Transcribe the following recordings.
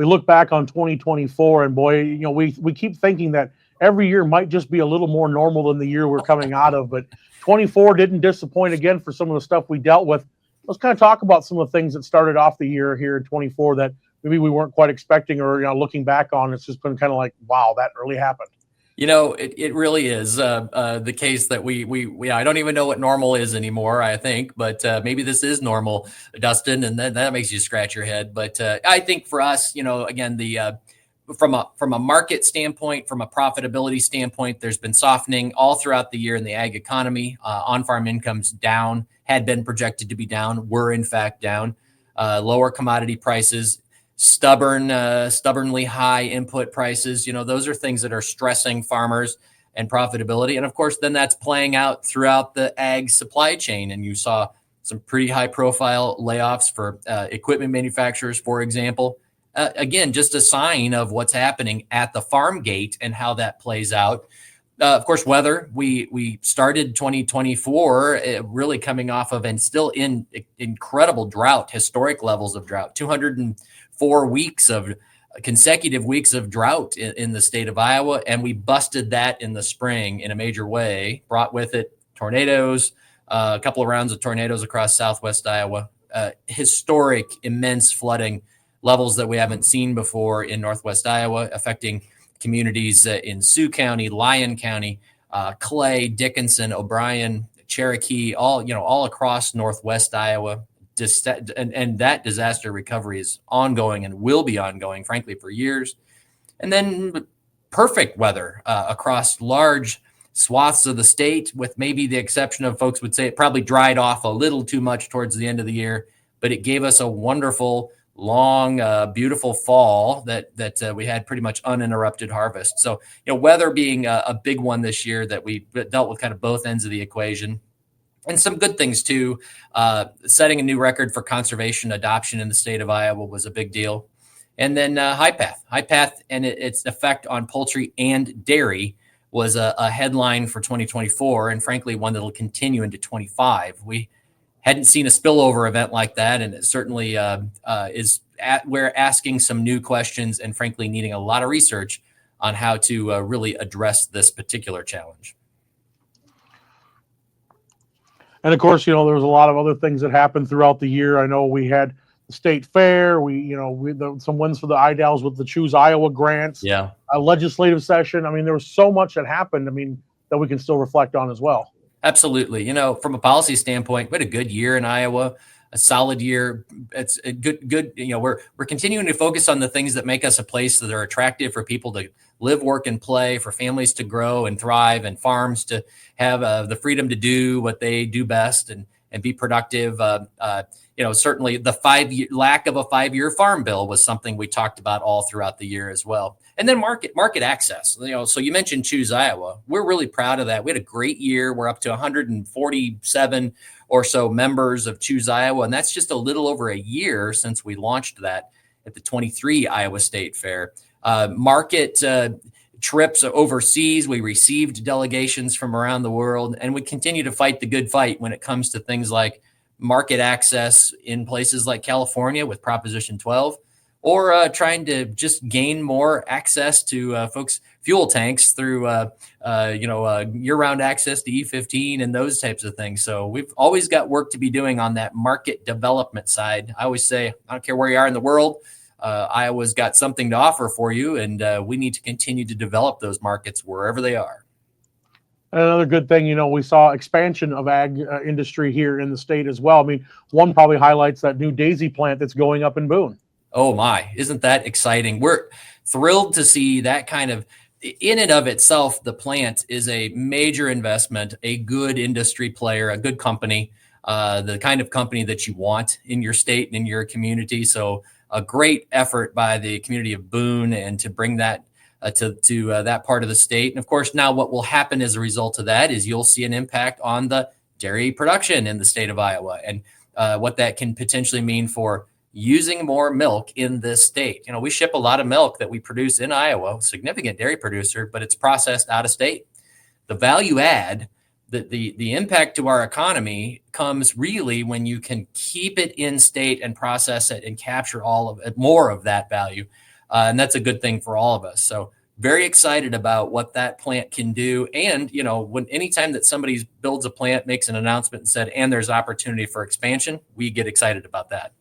we look back on 2024, and boy, we keep thinking that every year might just be a little more normal than the year we're coming out of. But 24 didn't disappoint again for some of the stuff we dealt with. Let's kind of talk about some of the things that started off the year here in 24 that maybe we weren't quite expecting, or looking back on, it's just been kind of like, wow, that really happened. It really is the case that we I don't even know what normal is anymore, I think, but maybe this is normal, Dustin, and that makes you scratch your head. But I think for us, again, from a market standpoint, from a profitability standpoint, there's been softening all throughout the year in the ag economy. On-farm incomes down, had been projected to be down, were in fact down. Lower commodity prices, stubbornly high input prices. Those are things that are stressing farmers and profitability. And of course, then that's playing out throughout the ag supply chain. And you saw some pretty high profile layoffs for equipment manufacturers, for example. Again, just a sign of what's happening at the farm gate and how that plays out. Of course, weather. We started 2024 really coming off of and still in incredible drought, historic levels of drought, 204 weeks of consecutive weeks of drought in the state of Iowa. And we busted that in the spring in a major way, brought with it tornadoes, a couple of rounds of tornadoes across southwest Iowa, historic, immense flooding levels that we haven't seen before in northwest Iowa, affecting communities in Sioux County, Lyon County, Clay, Dickinson, O'Brien, Cherokee, all across northwest Iowa. And that disaster recovery is ongoing and will be ongoing, frankly, for years. And then perfect weather across large swaths of the state, with maybe the exception of folks would say it probably dried off a little too much towards the end of the year, but it gave us a wonderful, long, beautiful fall that we had pretty much uninterrupted harvest. So, weather being a big one this year that we dealt with kind of both ends of the equation. And some good things too. Setting a new record for conservation adoption in the state of Iowa was a big deal. And then high path and its effect on poultry and dairy was a headline for 2024, and frankly one that will continue into 25. We hadn't seen a spillover event like that, and it certainly we're asking some new questions and frankly needing a lot of research on how to really address this particular challenge. And of course, there was a lot of other things that happened throughout the year. I know we had the state fair. Some wins for the IDALs with the Choose Iowa grants. Yeah. A legislative session. I mean, there was so much that happened. That we can still reflect on as well. Absolutely. From a policy standpoint, we had a good year in Iowa, a solid year. It's a good. We're continuing to focus on the things that make us a place that are attractive for people to live, work, and play, for families to grow and thrive, and farms to have the freedom to do what they do best and be productive. Certainly the lack of a 5-year farm bill was something we talked about all throughout the year as well. And then market access. So you mentioned Choose Iowa. We're really proud of that. We had a great year. We're up to 147 or so members of Choose Iowa, and that's just a little over a year since we launched that at the 23 Iowa State Fair. Market trips overseas. We received delegations from around the world, and we continue to fight the good fight when it comes to things like market access in places like California with Proposition 12, or trying to just gain more access to folks' fuel tanks through year-round access to E15 and those types of things. So we've always got work to be doing on that market development side. I always say, I don't care where you are in the world, Iowa's got something to offer for you, and we need to continue to develop those markets wherever they are. Another good thing, we saw expansion of ag industry here in the state as well. One probably highlights that new daisy plant that's going up in Boone. Oh my, isn't that exciting? We're thrilled to see that kind of, in and of itself, the plant is a major investment, a good industry player, a good company, the kind of company that you want in your state and in your community. So a great effort by the community of Boone and to bring that to that part of the state. And of course, now what will happen as a result of that is you'll see an impact on the dairy production in the state of Iowa, and what that can potentially mean for using more milk in this state. We ship a lot of milk that we produce in Iowa, significant dairy producer, but it's processed out of state. The value add, the impact to our economy comes really when you can keep it in state and process it and capture all of it, more of that value. And that's a good thing for all of us. So very excited about what that plant can do. And, anytime that somebody builds a plant, makes an announcement and said, and there's opportunity for expansion, we get excited about that.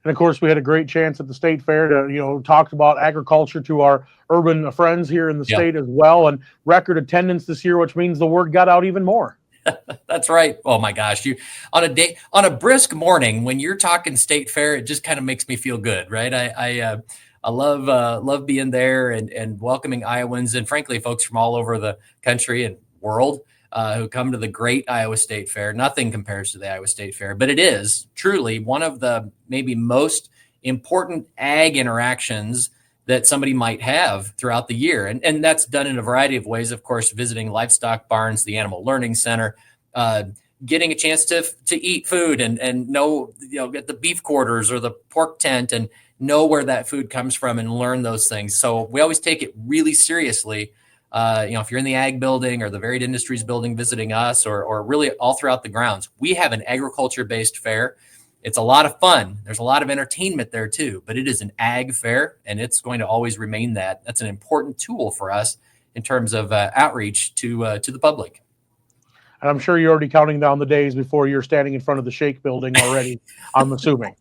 And of course, we had a great chance at the state fair to, talk about agriculture to our urban friends here in the state as well, and record attendance this year, which means the word got out even more. That's right. Oh my gosh. On a brisk morning, when you're talking state fair, it just kind of makes me feel good. Right. I love being there and welcoming Iowans and frankly, folks from all over the country and world who come to the great Iowa State Fair. Nothing compares to the Iowa State Fair, but it is truly one of the maybe most important ag interactions that somebody might have throughout the year. And that's done in a variety of ways, of course, visiting livestock barns, the Animal Learning Center, getting a chance to eat food and know, get the beef quarters or the pork tent and know where that food comes from and learn those things. So we always take it really seriously. If you're in the ag building or the Varied Industries building visiting us or really all throughout the grounds, we have an agriculture-based fair. It's a lot of fun. There's a lot of entertainment there too, but it is an ag fair and it's going to always remain that. That's an important tool for us in terms of outreach to the public. And I'm sure you're already counting down the days before you're standing in front of the Shake building already, I'm assuming.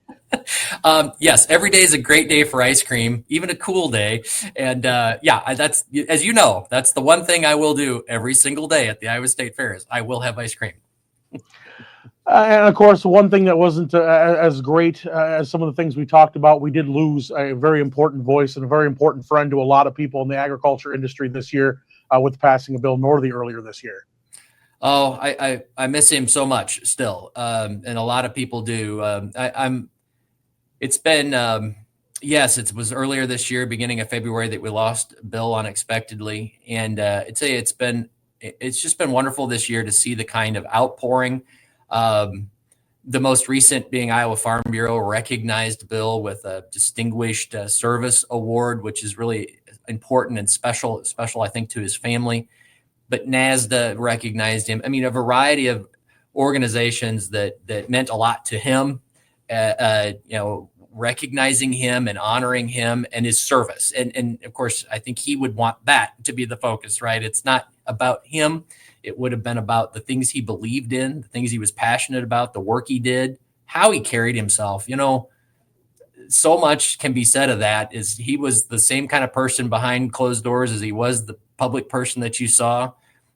Yes, every day is a great day for ice cream, even a cool day. And that's, as you know, that's the one thing I will do every single day at the Iowa State Fair is I will have ice cream. And of course, one thing that wasn't as great as some of the things we talked about, we did lose a very important voice and a very important friend to a lot of people in the agriculture industry this year with the passing of Bill Northey earlier this year. Oh, I miss him so much still. And a lot of people do. It was earlier this year, beginning of February, that we lost Bill unexpectedly. And I'd say it's just been wonderful this year to see the kind of outpouring. The most recent being Iowa Farm Bureau recognized Bill with a distinguished service award, which is really important and special, I think, to his family. But NASDA recognized him. I mean, a variety of organizations that meant a lot to him, recognizing him and honoring him and his service. And of course, I think he would want that to be the focus, right? It's not about him. It would have been about the things he believed in, the things he was passionate about, the work he did, how he carried himself. So much can be said of that. Is he was the same kind of person behind closed doors as he was the public person that you saw,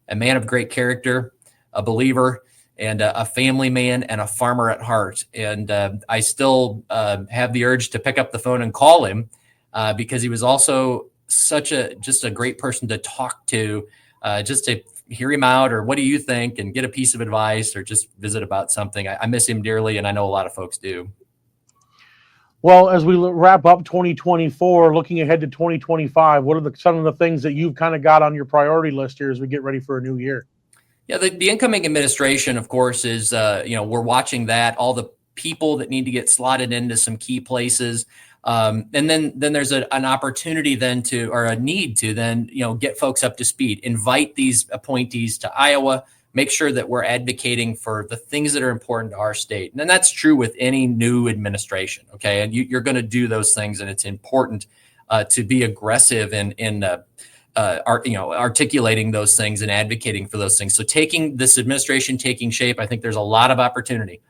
a man of great character, a believer, and a family man and a farmer at heart. And I still have the urge to pick up the phone and call him because he was also just a great person to talk to, just to hear him out or what do you think and get a piece of advice or just visit about something. I miss him dearly, and I know a lot of folks do. Well, as we wrap up 2024, looking ahead to 2025, what are some of the things that you've kind of got on your priority list here as we get ready for a new year? Yeah, the incoming administration, of course, is, we're watching that, all the people that need to get slotted into some key places. And then there's an opportunity then or a need to then, get folks up to speed, invite these appointees to Iowa, make sure that we're advocating for the things that are important to our state. And that's true with any new administration. Okay. And you're going to do those things. And it's important to be aggressive in articulating those things and advocating for those things. So this administration taking shape, I think there's a lot of opportunity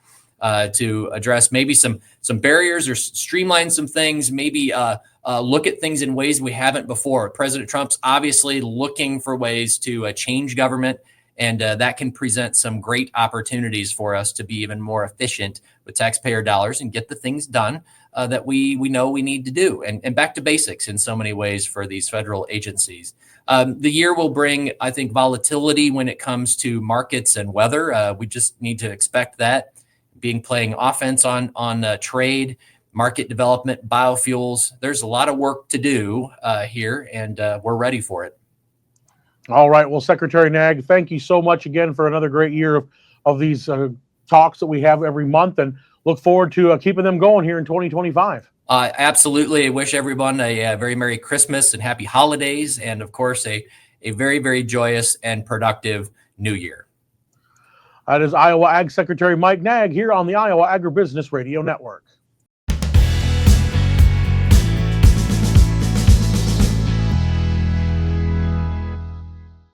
to address maybe some barriers or streamline some things, maybe look at things in ways we haven't before. President Trump's obviously looking for ways to change government, and that can present some great opportunities for us to be even more efficient with taxpayer dollars and get the things done that we know we need to do, and back to basics in so many ways for these federal agencies. The year will bring, I think, volatility when it comes to markets and weather. We just need to expect that. Playing offense on trade, market development, biofuels. There's a lot of work to do here, and we're ready for it. All right. Well, Secretary Naig, thank you so much again for another great year of these talks that we have every month, and look forward to keeping them going here in 2025. Absolutely. I wish everyone a very Merry Christmas and Happy Holidays, and of course, a very, very joyous and productive New Year. That is Iowa Ag Secretary Mike Naig here on the Iowa Agribusiness Radio Network.